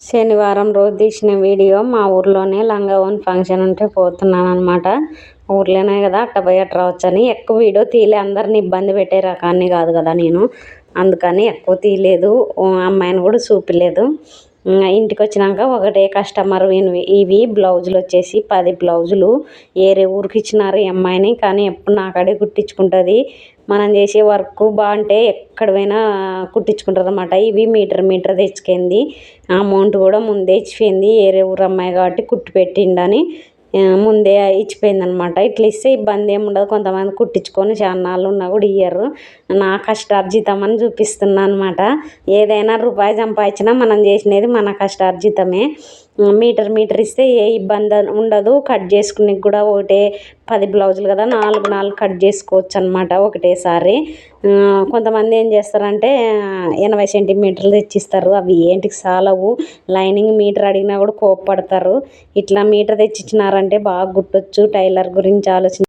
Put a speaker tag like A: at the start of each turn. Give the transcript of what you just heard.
A: శనివారం రోజు తీసిన వీడియో. మా ఊర్లోనే లంగావోని ఫంక్షన్ ఉంటే పోతున్నాను అనమాట. ఊర్లోనే కదా అట్ట పోయి అట్ట రావచ్చని ఎక్కువ వీడియో తీయలే. అందరిని ఇబ్బంది పెట్టే రకాన్ని కాదు కదా నేను, అందుకని ఎక్కువ తీయలేదు. అమ్మాయిని కూడా చూపలేదు. ఇంటికి వచ్చినాక ఒకటే కస్టమర్ ఇవి బ్లౌజులు వచ్చేసి 10 బ్లౌజులు ఏరే ఊరికి ఇచ్చినారు ఈ అమ్మాయిని. కానీ ఎప్పుడు నాకాడే కుట్టించుకుంటుంది. మనం చేసే వర్క్ బాగుంటే ఎక్కడ పోయినా కుట్టించుకుంటుంది అన్నమాట. ఇవి మీటర్ తెచ్చుకుంది. అమౌంట్ కూడా ముందే ఇచ్చిపోయింది. ఏరే ఊరు అమ్మాయి కాబట్టి కుట్టి పెట్టిండని ముందే ఇచ్చిపోయింది అనమాట. ఇట్లా ఇస్తే ఇబ్బంది ఏమి ఉండదు. కొంతమంది కుట్టించుకొని చాన్నాళ్ళు ఉన్నా కూడా ఇయ్యరు. నా కష్టార్జితం అని చూపిస్తున్నా అనమాట. ఏదైనా రూపాయి సంపాదించినా మనం చేసినది మన కష్టార్జితమే. మీటర్ ఇస్తే ఏ ఇబ్బంది ఉండదు. కట్ చేసుకునే కూడా ఒకటే 10 బ్లౌజులు కదా, 4 కట్ చేసుకోవచ్చు అనమాట ఒకటేసారి. కొంతమంది ఏం చేస్తారంటే 80 సెంటీమీటర్లు తెచ్చిస్తారు. అవి ఏంటికి సాలవు. లైనింగ్ మీటర్ అడిగినా కూడా కోప్పడతారు. ఇట్లా మీటర్ తెచ్చిచ్చినారంటే బాగా కుట్టొచ్చు. టైలర్ గురించి ఆలోచన